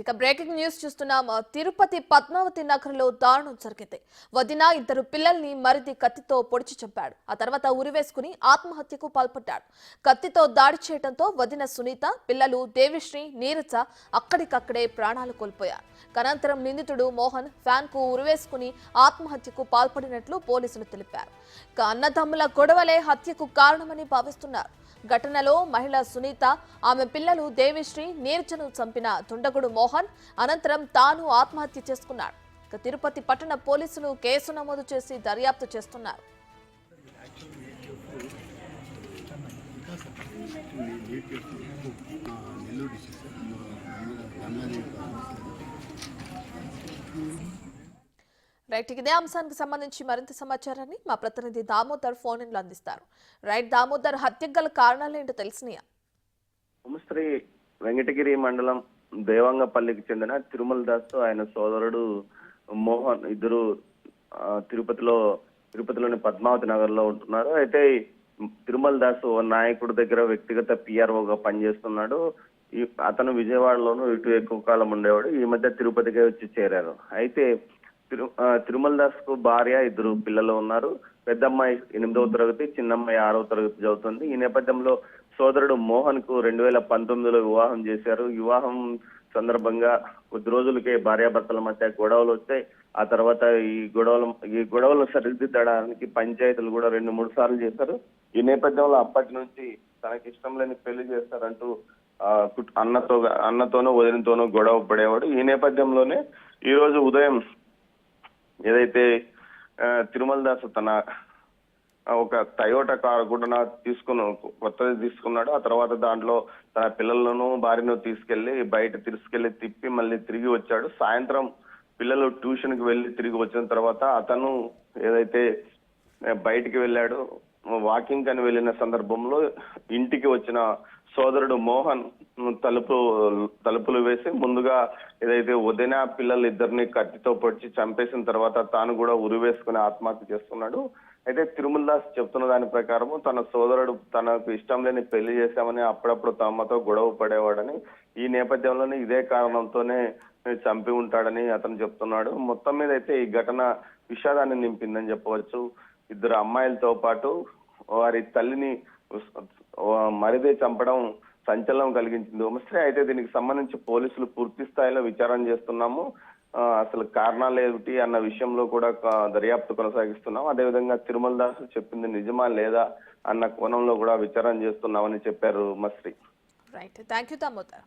ఇక breaking news చూస్తున్నాం. తిరుపతి పద్మావతి నగర్లో దారుణం జరిగింది. వదిన ఇద్దరు పిల్లల్ని మరిది కత్తితో పొడిచి చంపాడు. ఆ తర్వాత ఉరివేసుకుని ఆత్మహత్యకు పాల్పడ్డాడు. కత్తితో దాడి చేయడంతో వదిన సునీత, పిల్లలు దేవిశ్రీ, నీరజ అక్కడికక్కడే ప్రాణాలు కోల్పోయారు. అనంతరం నిందితుడు మోహన్ ఫ్యాన్ కు ఉరివేసుకుని ఆత్మహత్యకు పాల్పడినట్లు పోలీసులు తెలిపారు. అన్నదమ్ముల గొడవలే హత్యకు కారణమని భావిస్తున్నారు. ఘటనలో మహిళ సునీత, ఆమె పిల్లలు దేవిశ్రీ, నీరజను చంపిన దుండగుడు మోహన్ అనంతరం తాను ఆత్మహత్య చేసుకున్నాడు. తిరుపతి పట్టణ పోలీసులు కేసు నమోదు చేసి దర్యాప్తు చేస్తున్నారు. రైట్, ఇదే అంశానికి సంబంధించి మరింత సమాచారాన్ని మా ప్రతినిధి దామోదర్ ఫోన్ ఇన్లో అందిస్తారు. రైట్ దామోదర్, హత్యకు గల కారణాలు ఏంటో తెలిసినాయా? ఉమశ్రీ వెంకటగిరి మండలం దేవంగపల్లికి చెందిన తిరుమల దాస్ ఆయన సోదరుడు మోహన్ ఇద్దరు తిరుపతిలోని పద్మావతి నగర్ లో ఉంటున్నారు. అయితే తిరుమల దాస్ ఓ నాయకుడి దగ్గర వ్యక్తిగత పిఆర్ఓగా పనిచేస్తున్నాడు. అతను విజయవాడలోనూ ఇటు ఎక్కువ కాలం ఉండేవాడు. ఈ మధ్య తిరుపతికే వచ్చి చేరారు. అయితే తిరుమల దాస్ కు భార్య, ఇద్దరు పిల్లలు ఉన్నారు. పెద్దమ్మాయి 8వ తరగతి, చిన్నమ్మాయి 6వ తరగతి చదువుతుంది. ఈ నేపథ్యంలో సోదరుడు మోహన్ కు 2019లో వివాహం చేశారు. వివాహం సందర్భంగా కొద్ది రోజులకే భార్యాభర్తల మధ్య గొడవలు వచ్చాయి. ఆ తర్వాత ఈ గొడవలను సరిదిద్దడానికి పంచాయతీలు కూడా 2-3 సార్లు చేశారు. ఈ నేపథ్యంలో అప్పటి నుంచి తనకి ఇష్టం లేని పెళ్లి చేస్తారంటూ అన్నతోనూ వదినతోనూ గొడవ పడేవాడు. ఈ నేపథ్యంలోనే ఈ రోజు ఉదయం ఏదైతే తిరుమల దాస్ తన ఒక టయోటా కారు కూడా కొత్తది తీసుకున్నాడు. ఆ తర్వాత దాంట్లో తన పిల్లలను భార్యను తీసుకెళ్లి తిప్పి మళ్ళీ తిరిగి వచ్చాడు. సాయంత్రం పిల్లలు ట్యూషన్ కి వెళ్లి తిరిగి వచ్చిన తర్వాత అతను ఏదైతే బయటికి వెళ్ళాడు, వాకింగ్ అని వెళ్ళిన సందర్భంలో ఇంటికి వచ్చిన సోదరుడు మోహన్ తలుపులు వేసి ముందుగా ఏదైతే వదిన పిల్లలు ఇద్దరిని కత్తితో పొడిచి చంపేసిన తర్వాత తాను కూడా ఉరివేసుకుని ఆత్మహత్య చేసుకున్నాడు. అయితే తిరుమల దాస్ చెప్తున్న దాని ప్రకారము తన సోదరుడు తనకు ఇష్టం లేని పెళ్లి చేశామని అప్పుడప్పుడు తమతో గొడవ పడేవాడని, ఈ నేపథ్యంలోనే ఇదే కారణంతోనే చంపి ఉంటాడని అతను చెప్తున్నాడు. మొత్తం మీద అయితే ఈ ఘటన విషాదాన్ని నింపిందని చెప్పవచ్చు. ఇద్దరు అమ్మాయిలతో పాటు వారి తల్లిని మరిదే చంపడం సంచలనం కలిగించింది ఉమశ్రీ. అయితే దీనికి సంబంధించి పోలీసులు పూర్తి స్థాయిలో విచారణ చేస్తున్నాము. అసలు కారణాలు ఏమిటి అన్న విషయంలో కూడా దర్యాప్తు కొనసాగిస్తున్నాం. అదేవిధంగా తిరుమల దాస్ చెప్పింది నిజమా లేదా అన్న కోణంలో కూడా విచారణ చేస్తున్నామని చెప్పారు ఉమశ్రీ. Right, thank you Damodar.